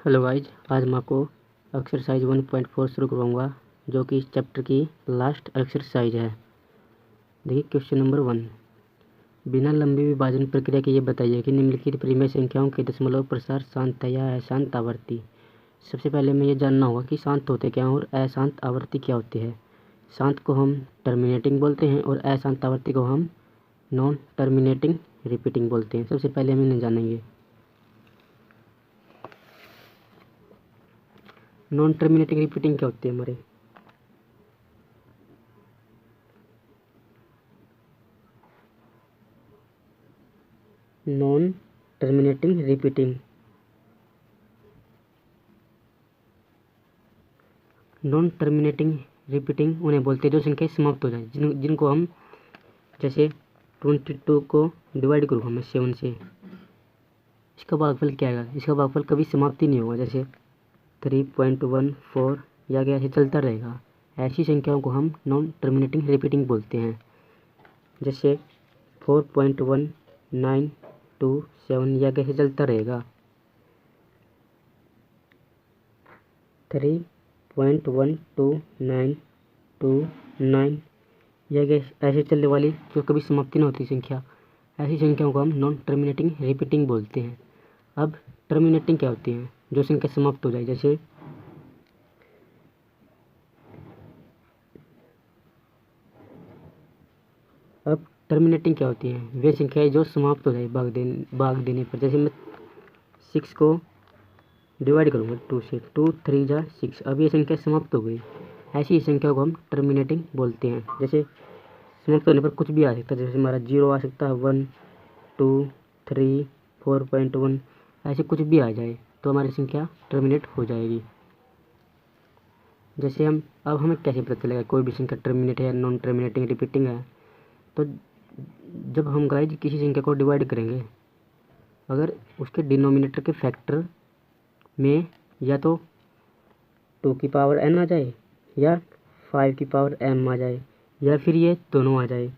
Hello guys, आज मैं आपको एक्सरसाइज 1.4 शुरू करूँगा, जो कि इस चैप्टर की लास्ट एक्सरसाइज है। देखिए क्वेश्चन नंबर 1। बिना लंबी विभाजन प्रक्रिया के ये बताइए कि निम्नलिखित परिमेय संख्याओं के दशमलव प्रसार शांत है या अशांत आवृत्ति। सबसे पहले हमें ये जानना होगा कि शांत होते क्या हैं और अशांत आवृत्ति क्या होती है। शांत को हम टर्मिनेटिंग बोलते हैं और अशांत आवृत्ति को हम नॉन टर्मिनेटिंग रिपीटिंग बोलते हैं। सबसे पहले हम इन्हें जानेंगे। नॉन टर्मिनेटिंग रिपीटिंग क्या होती है हमारे। नॉन टर्मिनेटिंग रिपीटिंग उन्हें बोलते हैं जो संख्या समाप्त हो जाए, जिनको हम जैसे 22 को डिवाइड करूँगा मैं 7 से, इसका भागफल क्या आएगा। इसका भागफल कभी समाप्ति नहीं होगा, जैसे 3.14 या आगे ऐसे चलता रहेगा। ऐसी संख्याओं को हम नॉन टर्मिनेटिंग रिपीटिंग बोलते हैं। जैसे 4.1927 या आगे ऐसे चलता रहेगा। 3.12929 या ऐसे चलने वाली जो कभी समाप्ति न होती संख्या, ऐसी संख्याओं को हम नॉन टर्मिनेटिंग रिपीटिंग बोलते हैं। अब टर्मिनेटिंग क्या होती है, जो संख्या समाप्त हो जाए। जैसे अब टर्मिनेटिंग क्या होती है, वे संख्याएं जो समाप्त हो जाए भाग देने पर। जैसे मैं 6 को डिवाइड करूँगा 2 से, 2 3 जा 6, अब ये संख्या समाप्त हो गई। ऐसी संख्या को हम टर्मिनेटिंग बोलते हैं। जैसे समाप्त होने पर कुछ भी आ सकता है, जैसे हमारा 0 आ सकता है, 1 2 3 4.1, ऐसे कुछ भी आ जाए तो हमारी संख्या टर्मिनेट हो जाएगी। जैसे अब हमें कैसे पता चलेगा कोई भी संख्या टर्मिनेट है या नॉन टर्मिनेटिंग रिपीटिंग है। तो जब हम गाइज किसी संख्या को डिवाइड करेंगे, अगर उसके डिनोमिनेटर के फैक्टर में या तो 2 की पावर n आ जाए या 5 की पावर m आ जाए, या फिर ये दोनों आ जाए,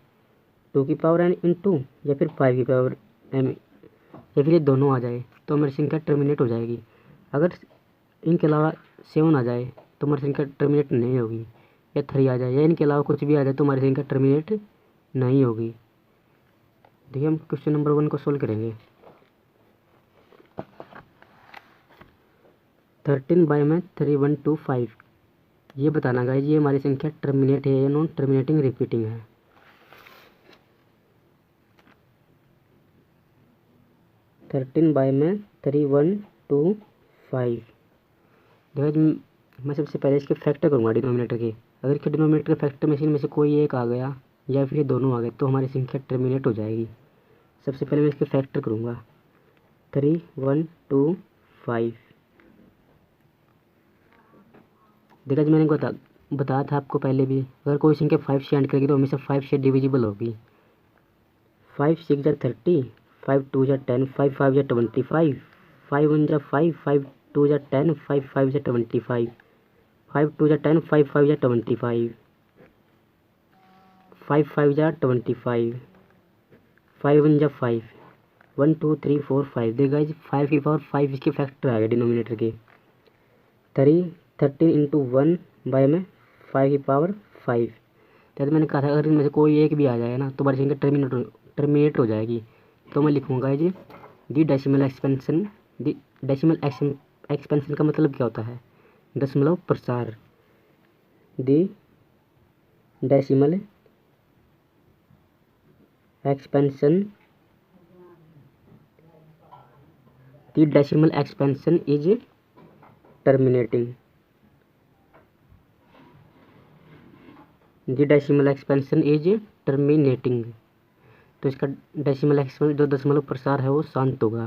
2 की पावर n इंटू या फिर 5 की पावर m, या फिर ये दोनों आ जाए, तो हमारी संख्या टर्मिनेट हो जाएगी। अगर इनके अलावा 7 आ जाए तो हमारी संख्या टर्मिनेट नहीं होगी, या 3 आ जाए या इनके अलावा कुछ भी आ जाए तो हमारी संख्या टर्मिनेट नहीं होगी। देखिए हम क्वेश्चन नंबर 1 को सोल्व करेंगे। 13 बाय में 3125 ये बताना गाइज ये हमारी संख्या टर्मिनेट है या नॉन टर्मिनेटिंग रिपीटिंग है। थर्टीन बाय में 3125। देखो मैं सबसे पहले इसके फैक्टर करूँगा डिनोमिनेटर के। अगर इसके डिनोमिनेटर के फैक्टर में से कोई एक आ गया या फिर ये दोनों आ गए तो हमारी संख्या टर्मिनेट हो जाएगी। सबसे पहले मैं इसके फैक्टर करूँगा 3125। देखा जो मैंने बताया था आपको पहले भी, अगर कोई संख्या 5 से एंड करेगी तो हमेशा 5 से डिविजिबल होगी। 5 6 जा 30, 5 2 जा 10, 5 5 जा 25, 5 1 जा 5, 5 2 जा 10, 5 5 जा 25, 5 2 जा 10, 5 5 जा 25, 5 5 जा 25, 5 1 जा 5, 1 2 3 4 5। देखा 5 की पावर 5 इसके फैक्टर आ गए डिनोमिनेटर के। 13 इंटू 1 बाय में 5 की पावर 5। जैसे मैंने कहा था अगर इनमें से कोई एक भी आ जाए ना तो हमारी संख्या टर्मिनेट हो जाएगी। तो मैं लिखूँगा जी the decimal expansion. The decimal expansion का मतलब क्या होता है, दशमलव प्रसार। The decimal expansion, the decimal expansion is terminating. The decimal expansion is terminating. तो इसका डेसिमल एक्सपेंशन जो दशमलव प्रसार है वो शांत होगा।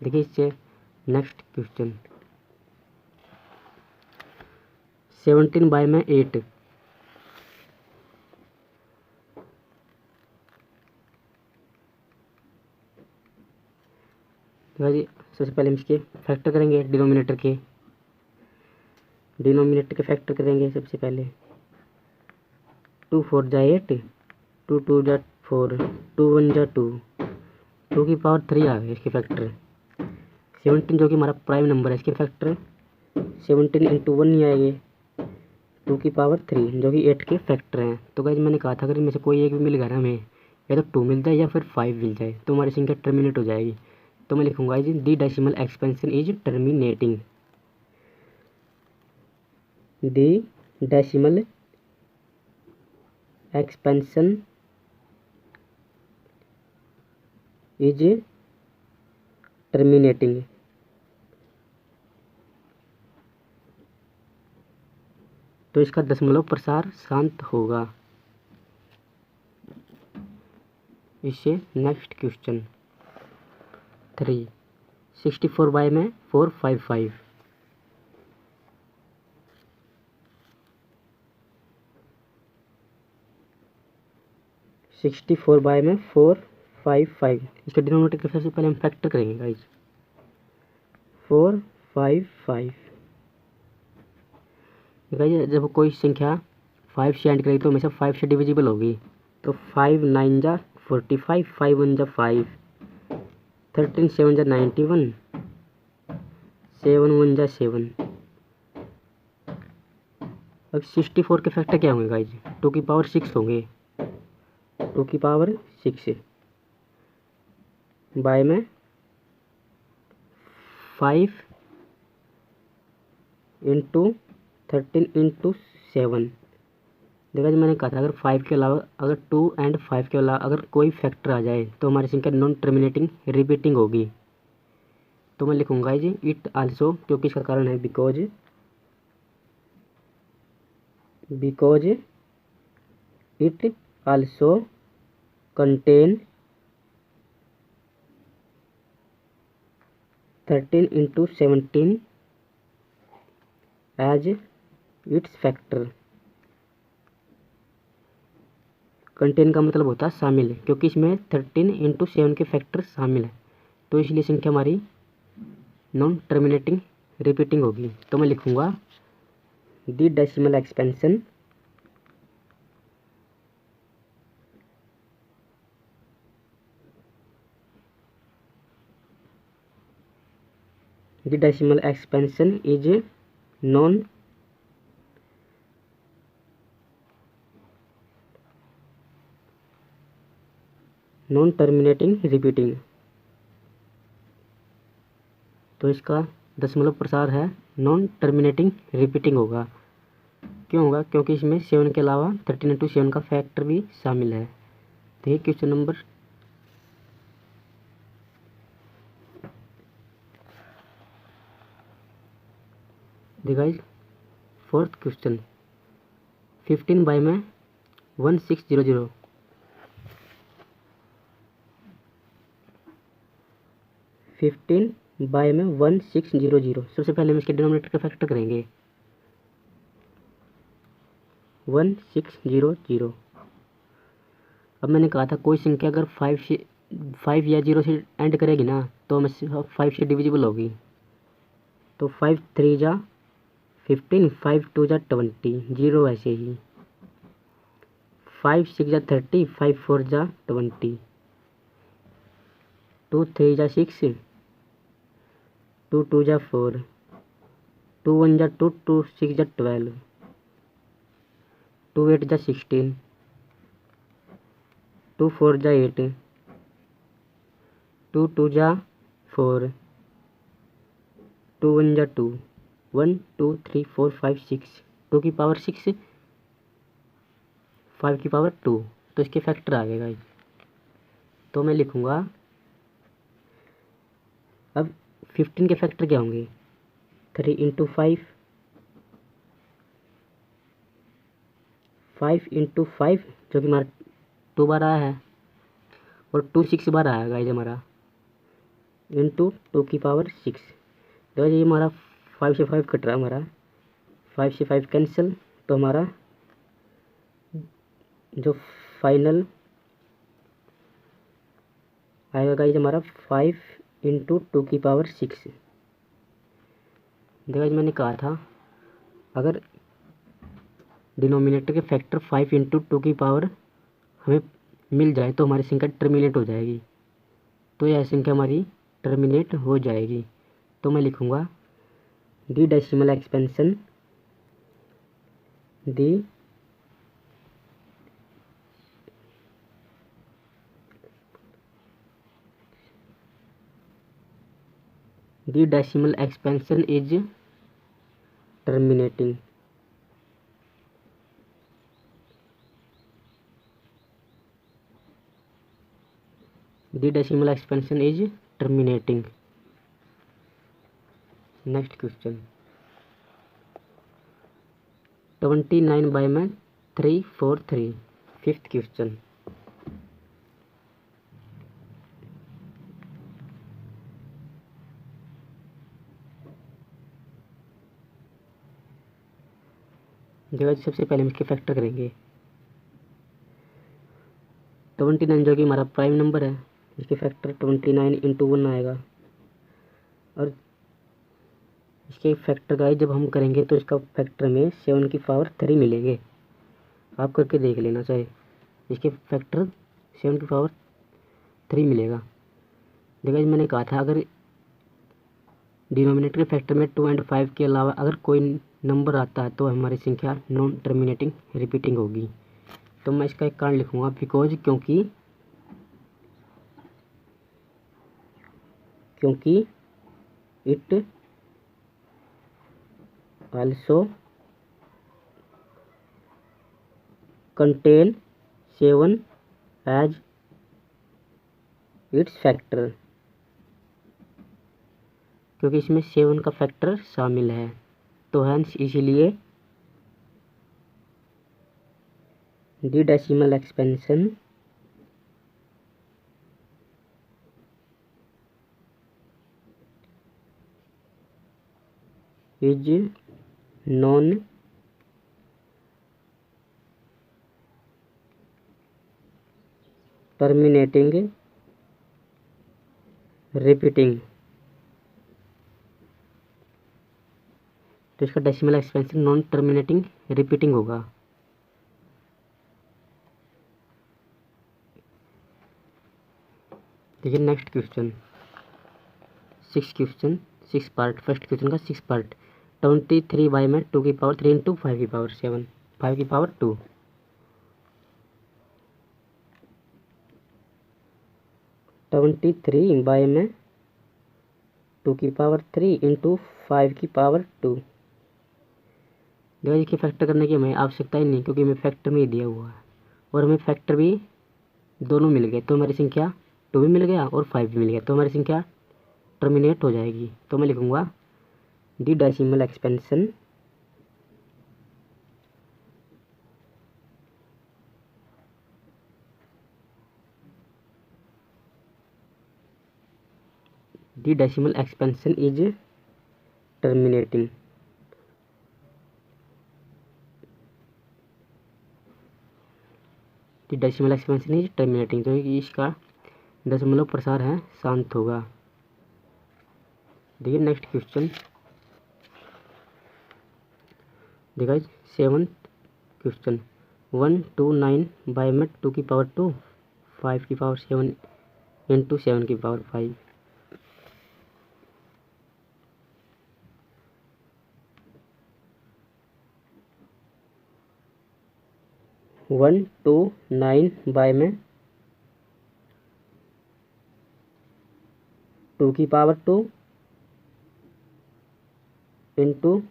देखिए इससे नेक्स्ट क्वेश्चन 17 बाय में 8। सबसे पहले हम इसके फैक्टर करेंगे डिनोमिनेटर के फैक्टर करेंगे। सबसे पहले 2 4 जा 8, 2 2 जा 4, 2 1 जा 2, 2 की पावर 3 आ गई इसके फैक्टर। 17 जो कि हमारा प्राइम नंबर है, इसके फैक्टर 17 इंटू 1 नहीं आएंगे, 2 की पावर 3 जो कि 8 के फैक्टर हैं। तो गाइस मैंने कहा था अगर इनमें से कोई एक भी मिल गया ना हमें, या तो 2 मिल जाए या फिर 5 मिल जाए, तो हमारी संख्या टर्मिनेट हो जाएगी। तो मैं लिखूंगा जी the decimal expansion is terminating. The decimal expansion is terminating. तो इसका दशमलव प्रसार शांत होगा। इससे नेक्स्ट क्वेश्चन 3, 64 बाय में 455। 64 बाय में 455, इसके डिनोमिनेटर के सबसे पहले हम फैक्टर करेंगे गाइज। 455 गाइज, जब कोई संख्या 5 से एंड करेगी तो हमेशा 5 से डिविजिबल होगी। तो 5 9 जा 45, 5 1 जा 5, 13 7 जा 91, 7 1 जा 7। अब 64 के फैक्टर क्या होंगे गाइज? 2 की पावर 6 होंगे, 2 की पावर 6 बाय में 5 इंटू 13 इंटू 7। देखा जी मैंने कहा था अगर 5 के अलावा अगर 2 एंड 5 के अलावा अगर कोई फैक्टर आ जाए तो हमारी संख्या नॉन टर्मिनेटिंग रिपीटिंग होगी। तो मैं लिखूंगा जी इट आल्सो, क्योंकि इसका कारण है because it also contain 13 into 17 as its factor. Contain का मतलब होता है शामिल, क्योंकि इसमें 13 इंटू 7 के फैक्टर शामिल है, तो इसलिए संख्या हमारी नॉन टर्मिनेटिंग रिपीटिंग होगी। तो मैं लिखूंगा the decimal expansion is non terminating repeating. तो इसका दशमलव प्रसार है नॉन टर्मिनेटिंग रिपीटिंग होगा। क्यों होगा? क्योंकि इसमें 7 के अलावा 13 इंटू 7 का फैक्टर भी शामिल है। तो ये question number guys. Fourth question 15 by में 1600। 15 बाय में 1600। सबसे पहले हम इसके डिनोमिनेटर का फैक्टर करेंगे 1600। अब मैंने कहा था कोई संख्या अगर 5 या 0 से एंड करेगी ना तो हमें 5 से डिविजिबल होगी। तो 5 3 जा 15, 5 2 जा 20, 0 ऐसे ही 5 6 जा 30, 5 4 जा 20, 2 3 जा 6, 2 2 जा 4, 2 1 जा 2, 2 6 जा 12, 2 8 जा 16, 2 4 जा 8, 2 2 जा 4, 2 1 जा 2, 1 2 3 4 5 6, 2 की पावर 6, 5 की पावर 2। तो इसके फैक्टर आ गए गाइस। तो मैं लिखूंगा अब 15 के फैक्टर क्या होंगे? 3 इंटू 5, 5 इंटू 5 जो कि हमारा 2 बार आया है, और 2 6 बार आया गाइस हमारा, इंटू 2 की पावर 6। तो ये हमारा 5 से 5 कट रहा है, हमारा 5 से 5 कैंसिल। तो हमारा जो फाइनल आएगा गाइस हमारा 5 इंटू 2 की पावर 6। देखा मैंने कहा था अगर डिनोमिनेटर के फैक्टर 5 इंटू 2 की पावर हमें मिल जाए तो हमारी संख्या टर्मिनेट हो जाएगी। तो यह संख्या हमारी टर्मिनेट हो जाएगी। तो मैं लिखूँगा the decimal expansion the decimal expansion is terminating. The decimal expansion is terminating. Next question 29 by में 343। फिफ्थ क्वेश्चन देखो सबसे पहले हम इसके फैक्टर करेंगे। 29 जो कि हमारा प्राइम नंबर है, इसके फैक्टर 29 इंटू 1 आएगा। और इसके फैक्टर का जब हम करेंगे तो इसका फैक्टर में 7 की पावर 3 मिलेंगे। आप करके देख लेना चाहे, इसके फैक्टर 7 की पावर 3 मिलेगा। देखो मैंने कहा था अगर डिनोमिनेटर के फैक्टर में 2 एंड 5 के अलावा अगर कोई नंबर आता है तो हमारी संख्या नॉन टर्मिनेटिंग रिपीटिंग होगी। तो मैं इसका एक कारण लिखूंगा बिकॉज क्योंकि it also contain 7 as its factor, क्योंकि इसमें 7 का फैक्टर शामिल है। तो हेंस इसीलिए the decimal expansion is non terminating repeating. तो इसका decimal expansion non terminating repeating होगा। देखिए next question 6 part. First question का 6 पार्ट। 23 बाई में 2 की पावर 3 इंटू 5 की पावर 7, 5 की पावर 2। 23 बाई में 2 की पावर 3 इंटू 5 की पावर 2। देखो इसके फैक्टर करने की हमें आवश्यकता ही नहीं, क्योंकि हमें फैक्टर में ही दिया हुआ है और हमें फैक्टर भी दोनों मिल गए। तो हमारी संख्या 2 भी मिल गया और 5 भी मिल गया, तो हमारी संख्या टर्मिनेट हो जाएगी। तो मैं लिखूंगा the decimal expansion the decimal expansion is terminating. The decimal expansion is terminating, तो इसका दशमलव प्रसार है शांत होगा। देखिए नेक्स्ट क्वेश्चन देखा 7th क्वेश्चन 129 बाई में 2 की पावर 2, 5 की पावर 7 इंटू 7 की पावर 5। 129 बाई में 2 की पावर 2 इंटू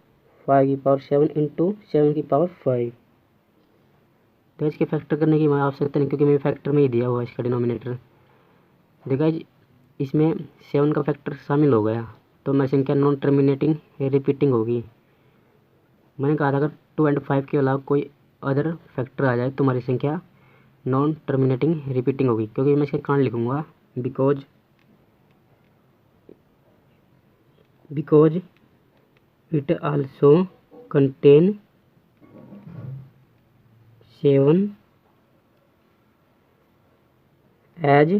5 की पावर 7 इंटू 7 की पावर 5। तो इसके फैक्टर करने की आवश्यकता नहीं, क्योंकि मेरे फैक्टर में ही दिया हुआ है इसका डिनोमिनेटर। देखा इसमें 7 का फैक्टर शामिल हो गया, तो मेरी संख्या नॉन टर्मिनेटिंग रिपीटिंग होगी। मैंने कहा था अगर 2 एंड 5 के अलावा कोई अदर फैक्टर आ जाए तो हमारी संख्या नॉन टर्मिनेटिंग रिपीटिंग होगी, क्योंकि मैं इसके कारण लिखूंगा because it also contain 7 as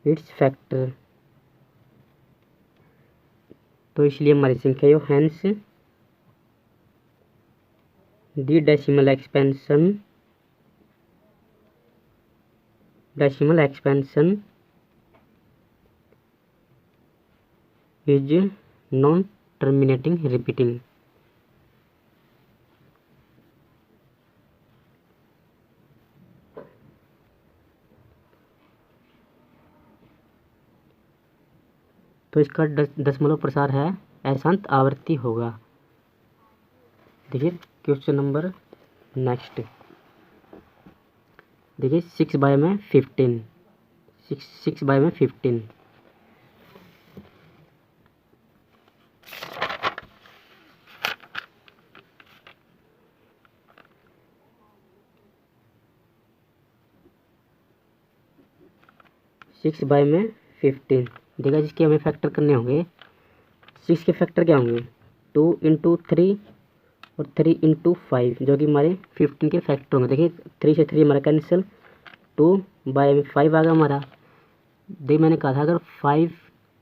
its factor. तो इसलिए हमारी संख्या जो hence the decimal expansion is non terminating repeating. तो इसका दशमलव प्रसार है अशांत आवृत्ति होगा। देखिए क्वेश्चन नंबर नेक्स्ट, देखिए 6/15, 6/15। सिक्स बाई में 15 देखा, जिसके हमें फैक्टर करने होंगे। 6 के फैक्टर क्या होंगे, 2 × 3 और 3 × 5, जो कि हमारे 15 के फैक्टर होंगे। देखिए 3 से 3 हमारा कैंसिल, 2/5 आ गया हमारा। देखिए मैंने कहा था अगर 5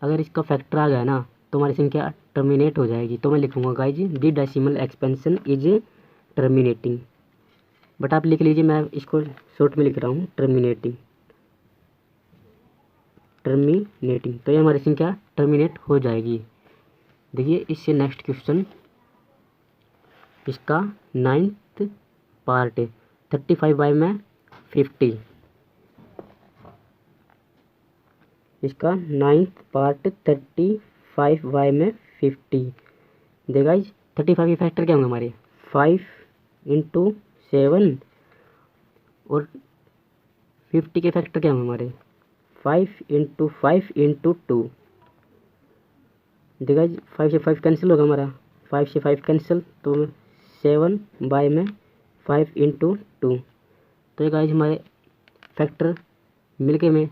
अगर इसका फैक्टर आ गया ना तो हमारी संख्या टर्मिनेट हो जाएगी। तो मैं लिखूंगा guys the decimal expansion is terminating, but आप लिख लीजिए, मैं इसको शॉर्ट में लिख रहा हूँ टर्मिनेटिंग। तो ये हमारी संख्या टर्मिनेट हो जाएगी। देखिए इससे नेक्स्ट क्वेश्चन, इसका 9th पार्ट है 35/50। इसका 9th पार्ट 35/50। देखा 35 के फैक्टर क्या होंगे हमारे, 5 × 7 और 50 के फैक्टर क्या होंगे हमारे, 5 × 5 × 2। देखा 5 से 5 कैंसिल होगा हमारा, 5 से 5 कैंसिल, तो 7/5 × 2। तो ये गाइस हमारे फैक्टर मिलके में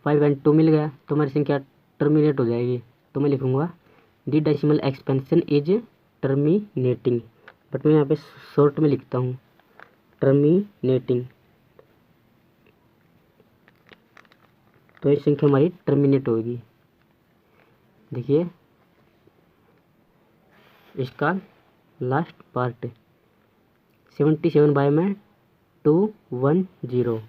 5 और 2 मिल गया, तो हमारी संख्या टर्मिनेट हो जाएगी। तो मैं लिखूंगा the decimal expansion is terminating, but मैं यहाँ पे शॉर्ट में लिखता हूँ टर्मिनेटिंग। तो ये संख्या हमारी टर्मिनेट होगी। देखिए इसका लास्ट पार्ट 77/210,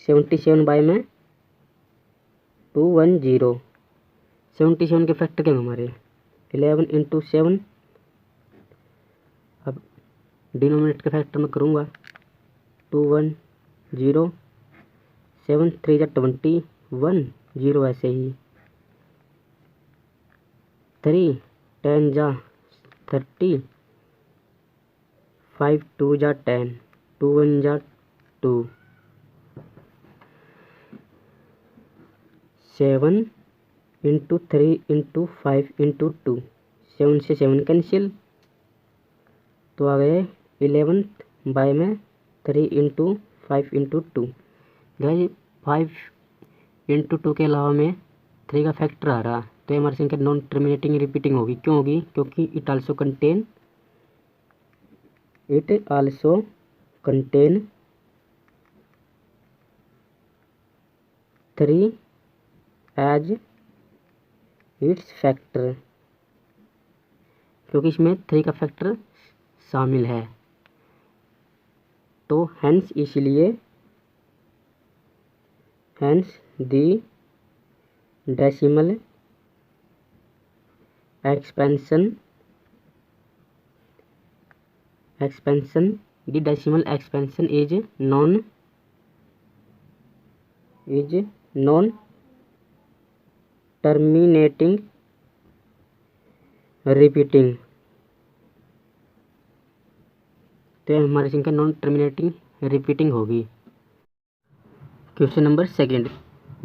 77/210। 77 के फैक्टर क्या हमारे 11 × 7। अब डिनोमिनेटर के फैक्टर में करूँगा 210, 7 3 × 21, 0 ऐसे ही, 3 10 × 30, 5 2 × 10, 2 1 × 2, 7 × 3 × 5 × 2, 7 से 7 कैंसिल, तो आ गए 11/3 × 5 × 2। गाइस 5 × 2 के अलावा में 3 का फैक्टर आ रहा, तो हमारी संख्या नॉन टर्मिनेटिंग रिपीटिंग होगी। क्यों होगी, क्योंकि it also contain 3 as its factor, क्योंकि इसमें 3 का फैक्टर शामिल है। तो हेंस इसलिए the decimal expansion is non terminating repeating. तो हमारी संख्या नॉन टर्मिनेटिंग रिपीटिंग होगी। क्वेश्चन नंबर 2,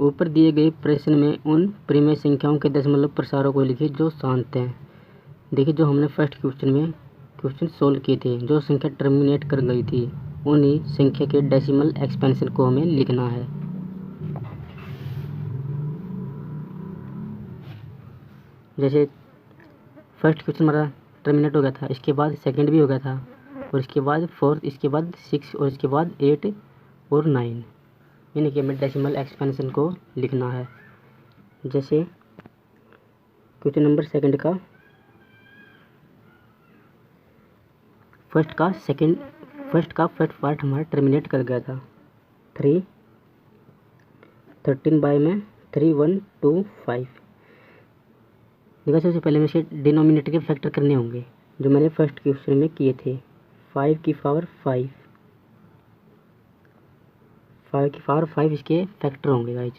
ऊपर दिए गए प्रश्न में उन परिमेय संख्याओं के दशमलव प्रसारों को लिखिए जो शांत हैं। देखिए जो हमने फर्स्ट क्वेश्चन सोल्व किए थे, जो संख्या टर्मिनेट कर गई थी, उन्हीं संख्या के डेसिमल एक्सपेंशन को हमें लिखना है। जैसे फर्स्ट क्वेश्चन हमारा टर्मिनेट हो गया था, इसके बाद सेकंड भी हो गया था, और इसके बाद फोर्थ, इसके बाद 6 और इसके बाद 8 और 9, यानी कि हमें डेसिमल एक्सपेंशन को लिखना है। जैसे क्वेश्चन नंबर 2 का फर्स्ट पार्ट हमारा टर्मिनेट कर गया था 3 13 बाय में 3125। देखा, सबसे पहले मैं इसके डिनोमिनेटर के फैक्टर करने होंगे जो मैंने फर्स्ट क्वेश्चन में किए थे। 5 की पावर 5, 5 की पावर 5 इसके फैक्टर होंगे गाइज।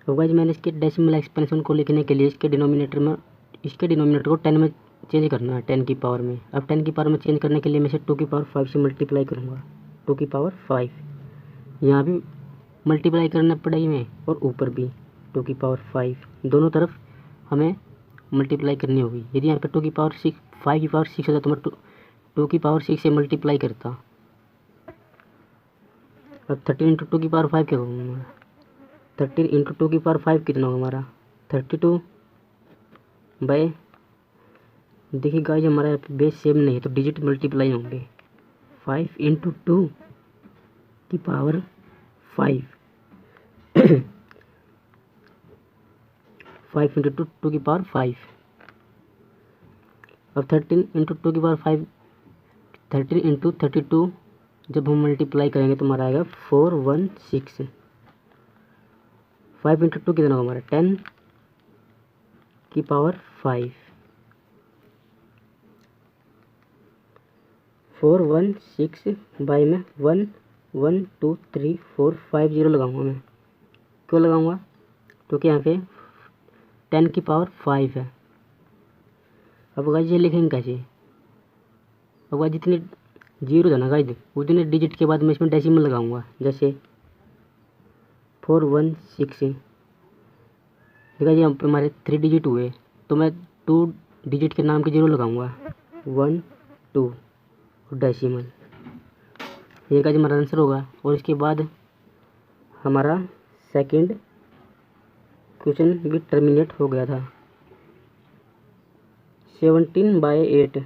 तो गाइज मैंने इसके डेसिमल एक्सपेंशन को लिखने के लिए इसके डिनोमिनेटर को 10 में चेंज करना है, 10 की पावर में। अब 10 की पावर में चेंज करने के लिए मैं इसे 2 की पावर 5 से मल्टीप्लाई करूँगा। 2 की पावर 5 यहाँ भी मल्टीप्लाई करना पड़ेगी में, और ऊपर भी 2 की पावर 5, दोनों तरफ हमें मल्टीप्लाई करनी होगी। यदि यहाँ पर 2 की पावर 6, 5 की पावर 6 होता तो मैं 2 की पावर 6 से मल्टीप्लाई करता। अब 13 इंटू 2 की पावर 5 क्या होगा हमारा? 13 इंटू 2 की पावर 5 कितना होगा हमारा? 32 बाय, देखिए गाइस हमारा बेस सेम नहीं है तो डिजिट मल्टीप्लाई होंगे। 5 इंटू 2 की पावर 5 5 इंटू 2 की पावर 5। अब 13 इंटू 2 की पावर 5, 13 इंटू 32 जब हम मल्टीप्लाई करेंगे तो हमारा आएगा 416। 5 इंटू 2 कितना होगा हमारा? 10 की पावर 5। 416 बाई में 1 1 2 3 4 5 0 लगाऊंगा मैं। क्यों लगाऊंगा? क्योंकि यहाँ पे 10 की पावर 5 है। अब गाइस ये लिखेंगे कैसे? अब गाइस जितने जीरो है ना गाइस, उतने डिजिट के बाद मैं इसमें डेसिमल लगाऊंगा। जैसे 416, देखा जी यहाँ पे हमारे 3 डिजिट हुए तो मैं 2 डिजिट के नाम के 0 लगाऊंगा। 1 2 डेसिमल, ये का जो हमारा आंसर होगा। और इसके बाद हमारा सेकंड क्वेश्चन भी टर्मिनेट हो गया था। 17 बाय 8,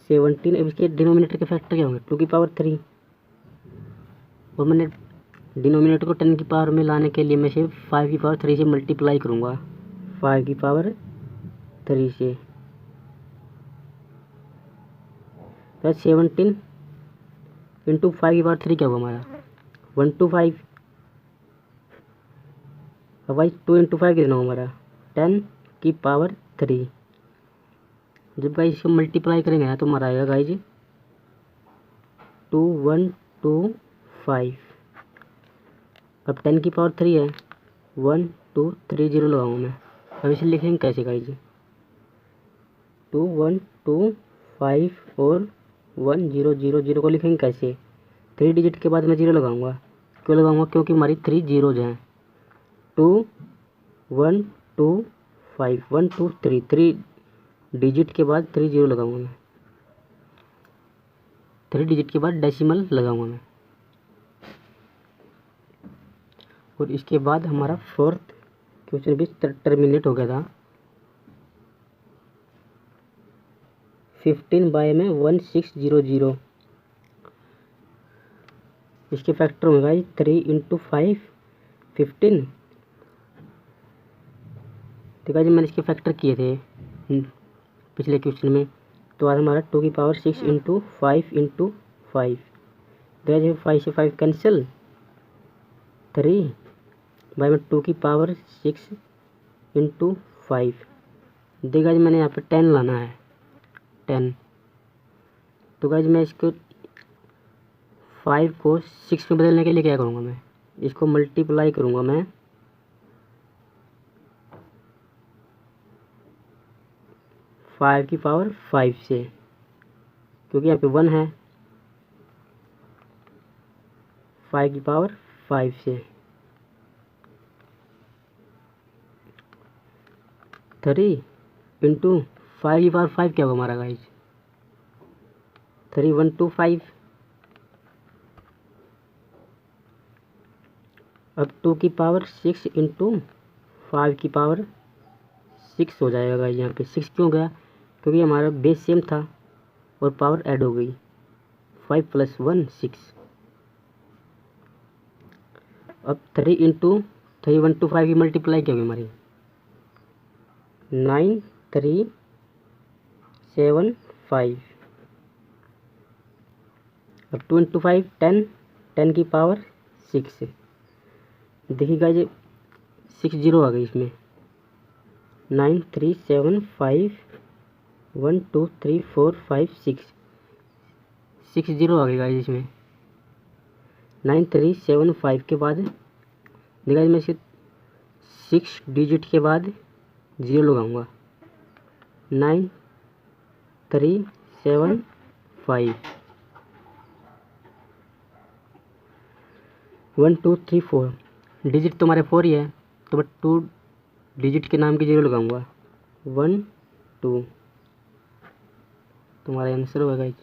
17। अब इसके डिनोमिनेटर के फैक्टर क्या होंगे? 2 की पावर 3, और मैंने डिनोमिनेटर को 10 की पावर में लाने के लिए मैं इसे 5 की पावर 3 से मल्टीप्लाई करूँगा। 5 की पावर 3 से, तो 17 इंटू 5 की पावर 3 क्या होगा हमारा? 125। अब भाई 2 इंटू 5 कितना होगा हमारा? 10 की पावर 3। जब गाइज इसको मल्टीप्लाई करेंगे ना तो हमारा आएगा गाइज 2125। अब 10 की पावर 3 है, 1 2 3 0 लगाऊंगा मैं। अब इसे लिखेंगे कैसे गाइज? 2125 और 1 0 0 0 को लिखेंगे कैसे? 3 डिजिट के बाद मैं 0 लगाऊंगा। क्यों लगाऊंगा? क्योंकि हमारी 3 जीरोज हैं। 2 1 2 5 1 2 3, 3 डिजिट के बाद 3 0 लगाऊंगा मैं। 3 डिजिट के बाद डेसिमल लगाऊंगा मैं। और इसके बाद हमारा फोर्थ क्वेश्चन भी टर्मिनेट हो गया था। 15 बाय में 1600, इसके फैक्टर होगा 3 इंटू 5 15। देखा जी मैंने इसके फैक्टर किए थे पिछले क्वेश्चन में, तो आज हमारा 2 की पावर 6 इंटू 5 इंटू 5। देखा जी 5 से 5 कैंसिल, 3 बाई में 2 की पावर 6 इंटू 5। देखा जी मैंने यहाँ पे 10 लाना है, 10। तो गाइज मैं इसको 5 को 6 में बदलने के लिए क्या करूँगा? मैं इसको मल्टीप्लाई करूँगा मैं 5 की पावर 5 से, क्योंकि यहाँ पे 1 है। 5 की पावर 5 से 3 इंटू 5 की पावर 5 क्या होगा हमारा गाइज? 3125। अब 2 की पावर 6 इंटू 5 की पावर 6 हो जाएगा गाइज। यहाँ पे 6 क्यों गया? क्योंकि हमारा बेस सेम था और पावर ऐड हो गई। 5 + 1 6। अब 3 इंटू 3125 की मल्टीप्लाई क्या होगी हमारी? 9375। अब 2 इंटू 5 10, 10 की पावर 6। देखिएगा ये 6 जीरो आ गई इसमें। 9 3 7 5 1 2 3 4 5 6 जीरो आ गई गाइस इसमें। 9 3 7 5 के बाद देखा मैं इसे 6 डिजिट के बाद जीरो लगाऊंगा। 9 3 7 5 1 2 3 4 डिजिट तो हमारे 4 ही है, तो मैं 2 डिजिट के नाम की जीरो लगाऊंगा। 1 2 तुम्हारा आंसर होगा गाइस।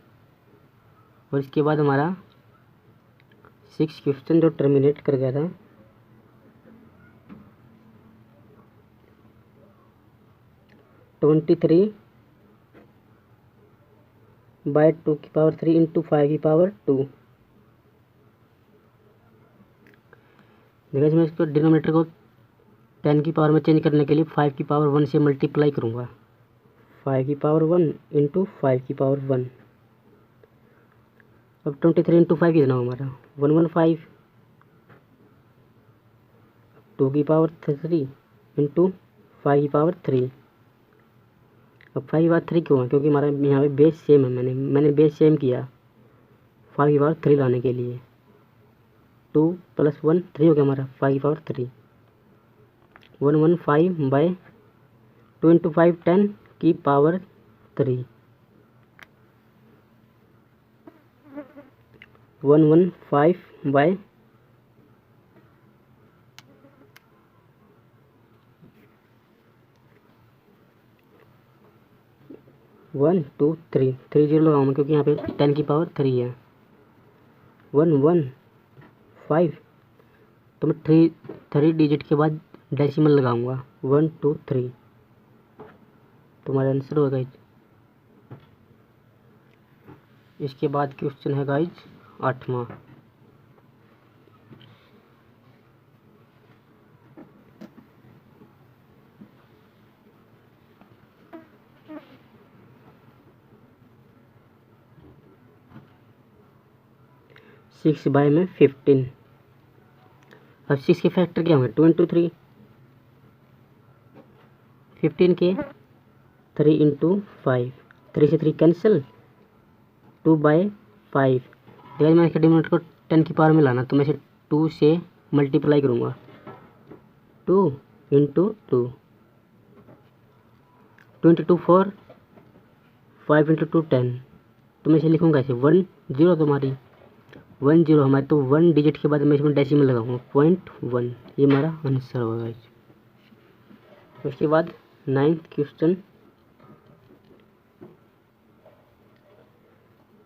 और इसके बाद हमारा 6 क्वेश्चन जो टर्मिनेट कर गया था, ट्वेंटी 3/2 की पावर 3 इंटू 5 की पावर 2। देखिए मैं इसको डिनोमिनेटर को 10 की पावर में चेंज करने के लिए 5 की पावर 1 से मल्टीप्लाई करूँगा। 5 की पावर 1 इंटू 5 की पावर 1। अब 23 इंटू 5 कितना हो हमारा 115। 2 की पावर 3 इंटू 5 की पावर 3। अब 5 की पावर 3 क्यों है, क्योंकि हमारा यहाँ पे बेस सेम है। मैंने बेस सेम किया 5 की पावर 3 लाने के लिए। 2 + 1 3 हो गया हमारा 5 की पावर 3। 115/2 इंटू 5 10 की पावर 3। 115 1 2 3 3 जीरो लगाऊंगा क्योंकि यहाँ पे 10 की पावर 3 है। 115 तो मैं 3 डिजिट के बाद डेसिमल लगाऊंगा। 1 2 3 तुम्हारा आंसर होगा गाइज। इसके बाद क्वेश्चन है गाइज 8वां। सिक्स बाय में 15। अब 6 के फैक्टर क्या होंगे 2 इंटू 3। 15 के 3 इंटू 5। 3 से 3 कैंसिल। 2/5। देखिए मैं इसके डिनोमिनेटर को 10 की पावर में लाना, तो मैं इसे 2 से मल्टीप्लाई करूँगा। 2 इंटू 2। 2 इंटू 2 4। 5 इंटू 2 10। तो मैं इसे लिखूँगा ऐसे 1 0 तुम्हारी 1 0 हमारे, तो 1 डिजिट के बाद मैं इसमें डेसिमल लगाऊंगा 0.1। ये हमारा आंसर होगा गाइस। उसके बाद 9th क्वेश्चन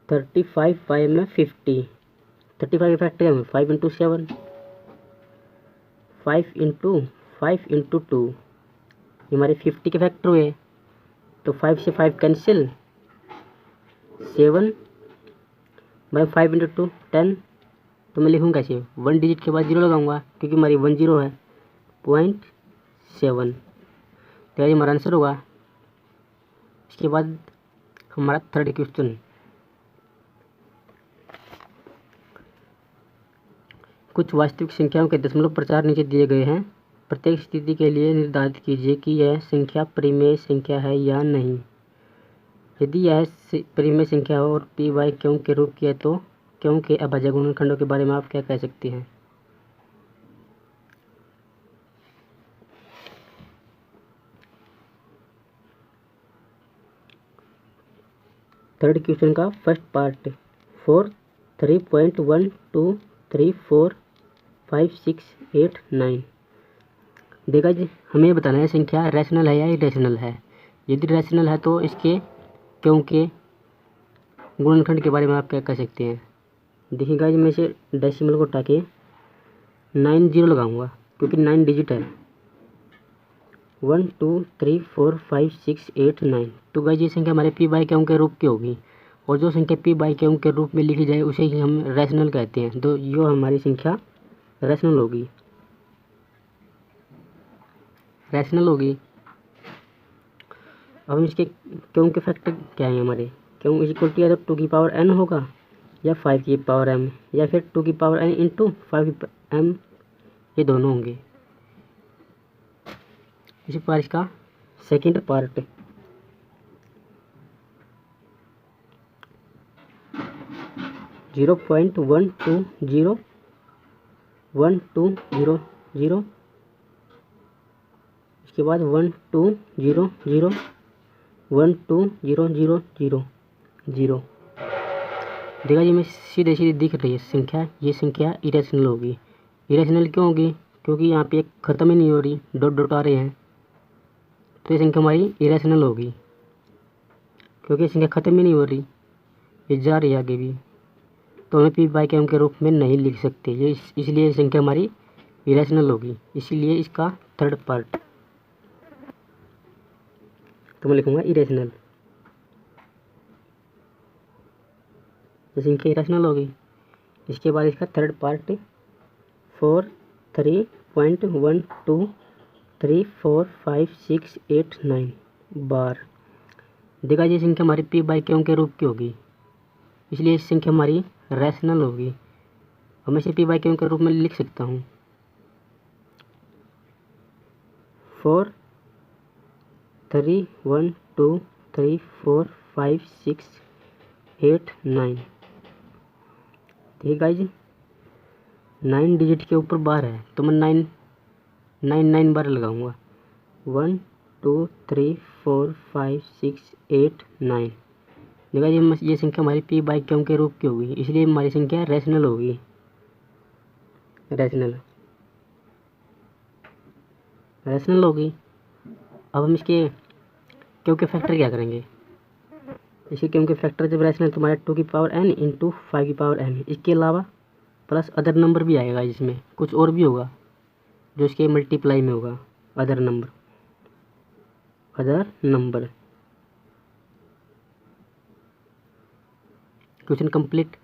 35/5 में 50। 35 के फैक्टर है 5 इंटू 7। 5 into 5 into 2। ये हमारे 50 के फैक्टर हुए, तो 5 से 5 कैंसिल। 7/5 इंटू 2 10। तो मैं लिखूँगा कैसे 1 डिजिट के बाद जीरो लगाऊंगा क्योंकि हमारी 1 0 है 0.7। तो ये हमारा आंसर होगा। इसके बाद हमारा 3rd क्वेश्चन। कुछ वास्तविक संख्याओं के दशमलव प्रचार नीचे दिए गए हैं। प्रत्येक स्थिति के लिए निर्धारित कीजिए कि यह संख्या परिमेय संख्या है या नहीं। यदि यह परिमेय संख्या हो और p/q के रूप की है तो q के अभाज्य गुणनखंडों के बारे में आप क्या कह सकते हैं। थर्ड क्वेश्चन का फर्स्ट पार्ट 4 3.1 2 3 4 5 6 8 9। देखा जी, हमें बताना है संख्या रैशनल है या इरेशनल है। यदि रैशनल है तो इसके क्यों के गुणनखंड के बारे में आप क्या कह सकते हैं। देखिएगा जी, मैं इसे डेसिमल को हटा के 9 0 लगाऊंगा क्योंकि 9 डिजिट है। 1 2 3 4 5 6 8 9। तो गाइस ये संख्या हमारे p/q के रूप की होगी, और जो संख्या p/q के रूप में लिखी जाए उसे ही हम रैशनल कहते हैं। तो यो हमारी संख्या रैशनल होगी। अब हम इसके क्यों के फैक्टर क्या है हमारे। क्यों इज इक्वल टू 2 की पावर n होगा या 5 की पावर m या फिर 2 की पावर n इंटू 5 की m, ये दोनों होंगे। इसी प्रकार इसका सेकंड पार्ट 0.1201200, इसके बाद 120012000 देखा जी, मैं सीधे सीधे दिख रही है संख्या, ये संख्या इरेशनल होगी। इरेशनल क्यों होगी? क्योंकि यहाँ पे ख़त्म ही नहीं हो रही, डॉट डॉट आ रहे हैं, तो ये संख्या हमारी इरेशनल होगी। क्योंकि ये संख्या ख़त्म ही नहीं हो रही, ये जा रही है आगे भी, तो हमें पी बाई के रूप में नहीं लिख सकते, ये इसलिए संख्या हमारी इरेशनल होगी। इसीलिए इसका थर्ड पार्ट तो मैं लिखूँगा इरेशनल। ये संख्या इरेशनल होगी। इसके बाद इसका थर्ड पार्ट 43.1234568 बार। देखा ये संख्या हमारी पी बाई क्यू के रूप की होगी, इसलिए इस संख्या हमारी रैशनल होगी। और मैं इसे पी बाई क्यू के रूप में लिख सकता हूँ 4312345689। ठीक है जी, 9 डिजिट के ऊपर बार है तो मैं 9 बार लगाऊंगा। 1 2 3 4 5 6 8 9। देखा ये संख्या हमारी पी बाई क्यू के रूप की होगी, इसलिए हमारी संख्या रैशनल होगी। रैशनल होगी। अब हम इसके क्यू के फैक्टर क्या करेंगे? इसके क्यू के फैक्टर जब रैशनल तो हमारे 2 की पावर n इंटू 5 की पावर n, इसके अलावा प्लस अदर नंबर भी आएगा, जिसमें कुछ और भी होगा जो इसके मल्टीप्लाई में होगा। Other number. Question complete.